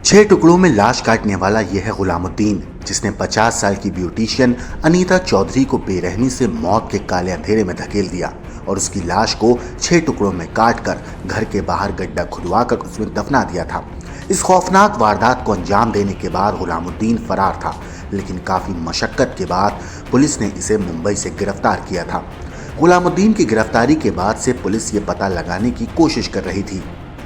छह टुकड़ों में लाश काटने वाला यह है गुलामुद्दीन, जिसने 50 साल की ब्यूटिशियन अनीता चौधरी को बेरहमी से मौत के काले अंधेरे में धकेल दिया और उसकी लाश को 6 टुकड़ों में काटकर घर के बाहर गड्ढा खुदवाकर उसमें दफना दिया था। इस खौफनाक वारदात को अंजाम देने के बाद गुलामुद्दीन फरार था, लेकिन काफी मशक्कत के बाद पुलिस ने इसे मुंबई से गिरफ्तार किया था। गुलामुद्दीन की गिरफ्तारी के बाद से पुलिस ये पता लगाने की कोशिश कर रही थी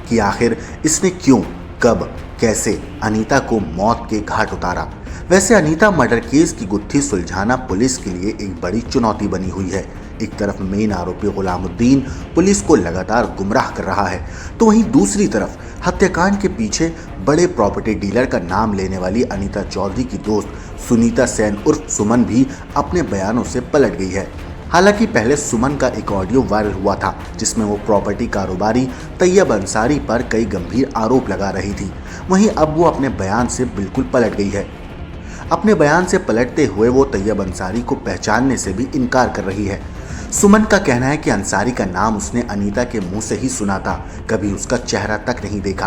कि आखिर इसने क्यों, कब, कैसे अनीता को मौत के घाट उतारा। वैसे अनीता मर्डर केस की गुत्थी सुलझाना पुलिस के लिए एक बड़ी चुनौती बनी हुई है। एक तरफ मेन आरोपी गुलामुद्दीन पुलिस को लगातार गुमराह कर रहा है, तो वहीं दूसरी तरफ हत्याकांड के पीछे बड़े प्रॉपर्टी डीलर का नाम लेने वाली अनीता चौधरी की दोस्त सुनीता सेन उर्फ सुमन भी अपने बयानों से पलट गई है। हालांकि पहले सुमन का एक ऑडियो वायरल हुआ था, जिसमें वो प्रॉपर्टी कारोबारी तैयब अंसारी पर कई गंभीर आरोप लगा रही थी। वहीं अब वो अपने बयान से बिल्कुल पलट गई है। अपने बयान से पलटते हुए वो तैयब अंसारी को पहचानने से भी इनकार कर रही है। सुमन का कहना है कि अंसारी का नाम उसने अनीता के मुंह से ही सुना था, कभी उसका चेहरा तक नहीं देखा।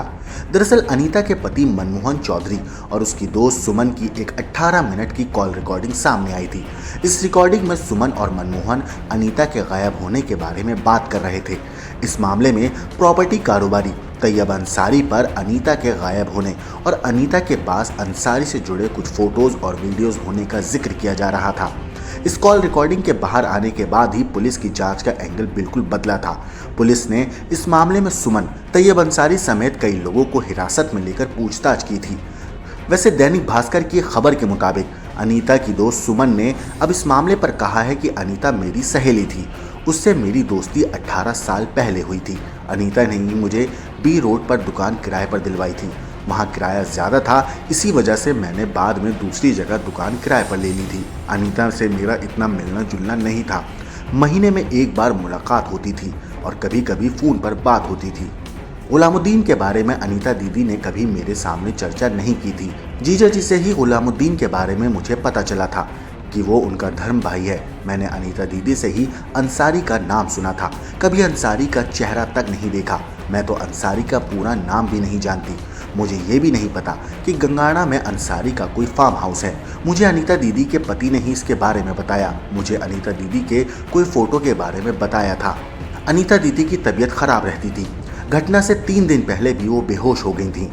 दरअसल अनीता के पति मनमोहन चौधरी और उसकी दोस्त सुमन की एक 18 मिनट की कॉल रिकॉर्डिंग सामने आई थी। इस रिकॉर्डिंग में सुमन और मनमोहन अनीता के गायब होने के बारे में बात कर रहे थे। इस मामले में प्रॉपर्टी कारोबारी तैयब अंसारी पर अनीता के गायब होने और अनीता के पास अंसारी से जुड़े कुछ फोटोज और वीडियोज होने का जिक्र किया जा रहा था। इस कॉल रिकॉर्डिंग के बाहर आने के बाद ही पुलिस की जांच का एंगल बिल्कुल बदला था। पुलिस ने इस मामले में सुमन, तैयब अंसारी समेत कई लोगों को हिरासत में लेकर पूछताछ की थी। वैसे दैनिक भास्कर की खबर के मुताबिक अनीता की दोस्त सुमन ने अब इस मामले पर कहा है कि अनीता मेरी सहेली थी, उससे मेरी दोस्ती 18 साल पहले हुई थी। अनीता ने ही मुझे बी रोड पर दुकान किराए पर दिलवाई थी, वहाँ किराया ज़्यादा था, इसी वजह से मैंने बाद में दूसरी जगह दुकान किराए पर ले ली थी। अनीता से मेरा इतना मिलना जुलना नहीं था, महीने में एक बार मुलाकात होती थी और कभी कभी फ़ोन पर बात होती थी। गुलामुद्दीन के बारे में अनीता दीदी ने कभी मेरे सामने चर्चा नहीं की थी। जीजा जी से ही गुलामुद्दीन के बारे में मुझे पता चला था कि वो उनका धर्म भाई है। मैंने अनीता दीदी से ही अंसारी का नाम सुना था, कभी अंसारी का चेहरा तक नहीं देखा। मैं तो अंसारी का पूरा नाम भी नहीं जानती। मुझे ये भी नहीं पता कि गंगाना में अंसारी का कोई फार्म हाउस है। मुझे अनीता दीदी के पति ने ही इसके बारे में बताया। मुझे अनीता दीदी के कोई फोटो के बारे में बताया था। अनीता दीदी की तबीयत खराब रहती थी। घटना से 3 दिन पहले भी वो बेहोश हो गई थी।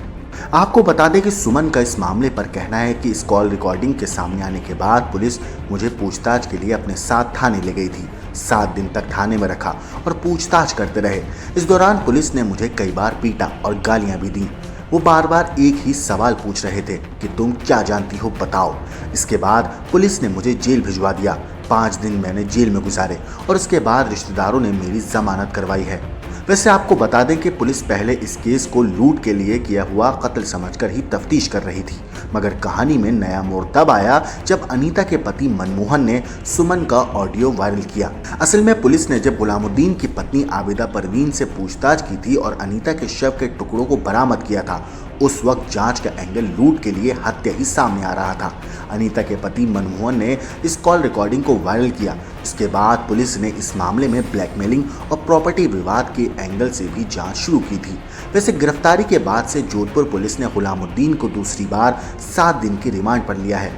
आपको बता दें कि सुमन का इस मामले पर कहना है कि इस कॉल रिकॉर्डिंग के सामने आने के बाद पुलिस मुझे पूछताछ के लिए अपने साथ थाने ले गई थी। 7 दिन तक थाने में रखा और पूछताछ करते रहे। इस दौरान पुलिस ने मुझे कई बार पीटा और गालियां भी दी। वो बार बार एक ही सवाल पूछ रहे थे कि तुम क्या जानती हो बताओ। इसके बाद पुलिस ने मुझे जेल भिजवा दिया। 5 दिन मैंने जेल में गुजारे और उसके बाद रिश्तेदारों ने मेरी जमानत करवाई है। वैसे आपको बता दें कि पुलिस पहले इस केस को लूट के लिए किया हुआ कत्ल समझकर ही तफ्तीश कर रही थी, मगर कहानी में नया मोड़ तब आया जब अनीता के पति मनमोहन ने सुमन का ऑडियो वायरल किया। असल में पुलिस ने जब गुलामुद्दीन की पत्नी आबिदा परवीन से पूछताछ की थी और अनीता के शव के टुकड़ों को बरामद किया था, उस वक्त जांच का एंगल लूट के लिए हत्या ही सामने आ रहा था। अनीता के पति मनमोहन ने इस कॉल रिकॉर्डिंग को वायरल किया। इसके बाद पुलिस ने इस मामले में ब्लैकमेलिंग और प्रॉपर्टी विवाद के एंगल से भी जांच शुरू की थी। वैसे गिरफ्तारी के बाद से जोधपुर पुलिस ने गुलामुद्दीन को दूसरी बार 7 दिन की रिमांड पर लिया है।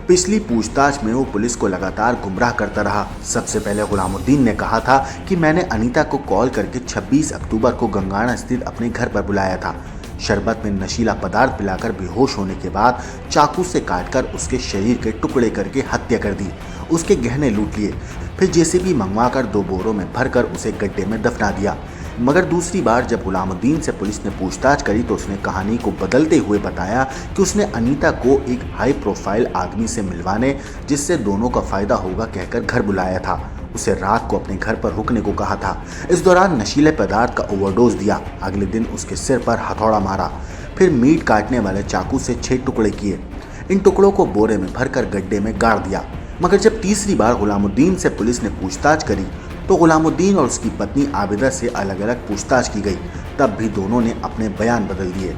पिछली पूछताछ में वो पुलिस को लगातार गुमराह करता रहा। सबसे पहले गुलामुद्दीन ने कहा था कि मैंने अनीता को कॉल करके 26 अक्टूबर को गंगाना स्थित अपने घर पर बुलाया था। शरबत में नशीला पदार्थ पिलाकर बेहोश होने के बाद चाकू से काटकर उसके शरीर के टुकड़े करके हत्या कर दी। उसके गहने लूट लिए, फिर जेसीबी मंगवाकर 2 बोरों में भरकर उसे गड्ढे में दफना दिया। मगर दूसरी बार जब गुलामुद्दीन से पुलिस ने पूछताछ करी तो उसने कहानी को बदलते हुए बताया कि उसने अनीता को एक हाई प्रोफाइल आदमी से मिलवाने, जिससे दोनों का फायदा होगा कहकर घर बुलाया था। उसे रात को अपने घर पर रुकने को कहा था। इस दौरान नशीले पदार्थ का ओवरडोज दिया। अगले दिन उसके सिर पर हथौड़ा मारा, फिर मीट काटने वाले चाकू से 6 टुकड़े किए। इन टुकड़ों को बोरे में भरकर गड्ढे में गाड़ दिया। मगर जब तीसरी बार गुलामुद्दीन से पुलिस ने पूछताछ करी तो गुलामुद्दीन और उसकी पत्नी आबिदा से अलग अलग पूछताछ की गई। तब भी दोनों ने अपने बयान बदल दिए।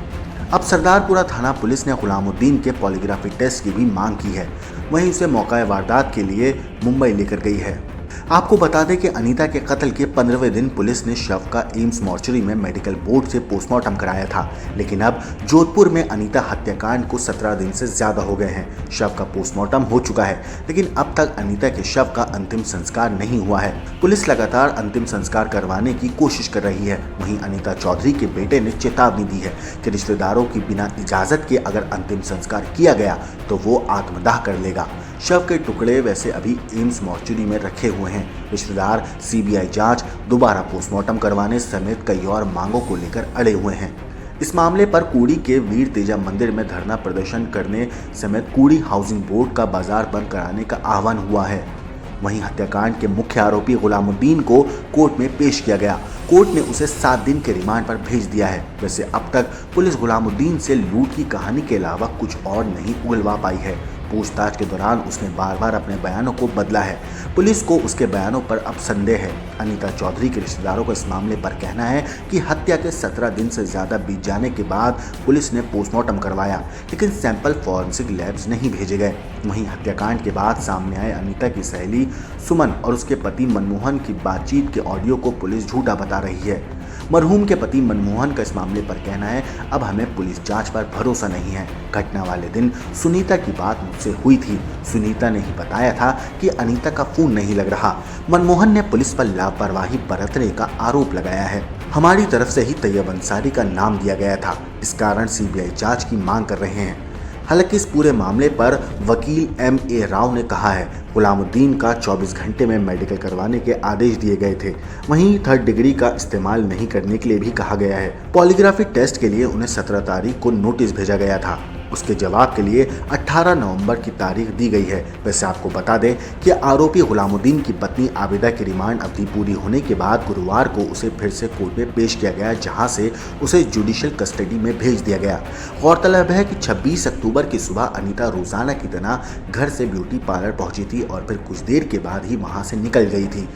अब सरदारपुरा थाना पुलिस ने गुलामुद्दीन के पॉलीग्राफी टेस्ट की भी मांग की है। वहीं उसे मौका वारदात के लिए मुंबई लेकर गई है। आपको बता दें कि अनीता के कत्ल के 15वें दिन पुलिस ने शव का एम्स मॉर्चरी में मेडिकल बोर्ड से पोस्टमार्टम कराया था, लेकिन अब जोधपुर में अनीता हत्याकांड को 17 दिन से ज्यादा हो गए हैं। शव का पोस्टमार्टम हो चुका है, लेकिन अब तक अनीता के शव का अंतिम संस्कार नहीं हुआ है। पुलिस लगातार अंतिम संस्कार करवाने की कोशिश कर रही है। वहीं अनीता चौधरी के बेटे ने चेतावनी दी है कि रिश्तेदारों की बिना इजाजत के अगर अंतिम संस्कार किया गया तो वो आत्मदाह कर लेगा। शव के टुकड़े वैसे अभी एम्स मॉर्चरी में रखे हुए हैं। रिश्तेदार सीबीआई जांच, दोबारा पोस्टमार्टम करवाने समेत कई और मांगों को लेकर अड़े हुए हैं। इस मामले पर कुड़ी के वीर तेजा मंदिर में धरना प्रदर्शन करने समेत कुड़ी हाउसिंग बोर्ड का बाजार बंद कराने का आह्वान हुआ है। वहीं हत्याकांड के मुख्य आरोपी गुलामुद्दीन को कोर्ट में पेश किया गया। कोर्ट ने उसे 7 दिन के रिमांड पर भेज दिया है। वैसे अब तक पुलिस गुलामुद्दीन से लूट की कहानी के अलावा कुछ और नहीं उगलवा पाई है। पूछताछ के दौरान उसने बार बार अपने बयानों को बदला है। पुलिस को उसके बयानों पर अब संदेह है। अनीता चौधरी के रिश्तेदारों का इस मामले पर कहना है कि हत्या के 17 दिन से ज्यादा बीत जाने के बाद पुलिस ने पोस्टमार्टम करवाया, लेकिन सैंपल फॉरेंसिक लैब्स नहीं भेजे गए। वहीं हत्याकांड के बाद सामने आए अनीता की सहेली सुमन और उसके पति मनमोहन की बातचीत के ऑडियो को पुलिस झूठा बता रही है। मरहूम के पति मनमोहन का इस मामले पर कहना है, अब हमें पुलिस जांच पर भरोसा नहीं है। घटना वाले दिन सुनीता की बात मुझसे हुई थी। सुनीता ने ही बताया था कि अनीता का फोन नहीं लग रहा। मनमोहन ने पुलिस पर लापरवाही बरतने का आरोप लगाया है। हमारी तरफ से ही तैयब अंसारी का नाम दिया गया था। इस कारण सीबीआई जांच की मांग कर रहे हैं। हालांकि इस पूरे मामले पर वकील M.A. राव ने कहा है, गुलामुद्दीन का 24 घंटे में मेडिकल करवाने के आदेश दिए गए थे। वहीं 3rd डिग्री का इस्तेमाल नहीं करने के लिए भी कहा गया है। पॉलीग्राफी टेस्ट के लिए उन्हें 17 तारीख को नोटिस भेजा गया था। उसके जवाब के लिए 18 नवंबर की तारीख दी गई है। वैसे आपको बता दें कि आरोपी गुलामुद्दीन की पत्नी आबिदा की रिमांड अवधि पूरी होने के बाद गुरुवार को उसे फिर से कोर्ट में पेश किया गया, जहां से उसे जुडिशियल कस्टडी में भेज दिया गया। गौरतलब है कि 26 अक्टूबर की सुबह अनीता रोजाना की तरह घर से ब्यूटी पार्लर पहुंची थी और फिर कुछ देर के बाद ही वहां से निकल गई थी।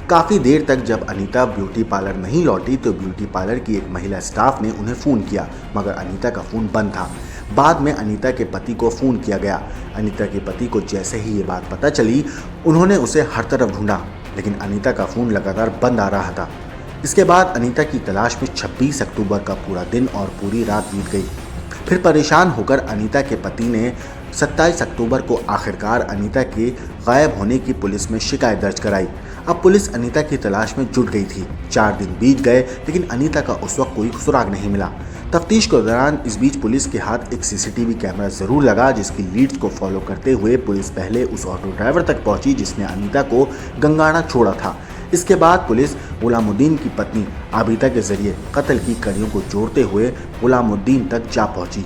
काफ़ी देर तक जब अनीता ब्यूटी पार्लर नहीं लौटी तो ब्यूटी पार्लर की एक महिला स्टाफ ने उन्हें फ़ोन किया, मगर अनीता का फ़ोन बंद था। बाद में अनीता के पति को फ़ोन किया गया। अनीता के पति को जैसे ही ये बात पता चली, उन्होंने उसे हर तरफ ढूंढा, लेकिन अनीता का फ़ोन लगातार बंद आ रहा था। इसके बाद अनीता की तलाश में 26 अक्टूबर का पूरा दिन और पूरी रात बीत गई। फिर परेशान होकर अनीता के पति ने 27 अक्टूबर को आखिरकार अनीता के गायब होने की पुलिस में शिकायत दर्ज कराई। अब पुलिस अनीता की तलाश में जुट गई थी। 4 दिन बीत गए, लेकिन अनीता का उस वक्त कोई सुराग नहीं मिला। तफ्तीश के दौरान इस बीच पुलिस के हाथ एक सीसीटीवी कैमरा जरूर लगा, जिसकी लीड्स को फॉलो करते हुए पुलिस पहले उस ऑटो ड्राइवर तक पहुंची जिसने अनीता को गंगाना छोड़ा था। इसके बाद पुलिस गुलामुद्दीन की पत्नी आबिदा के जरिए कत्ल की कड़ियों को जोड़ते हुए गुलामुद्दीन तक जा पहुंची।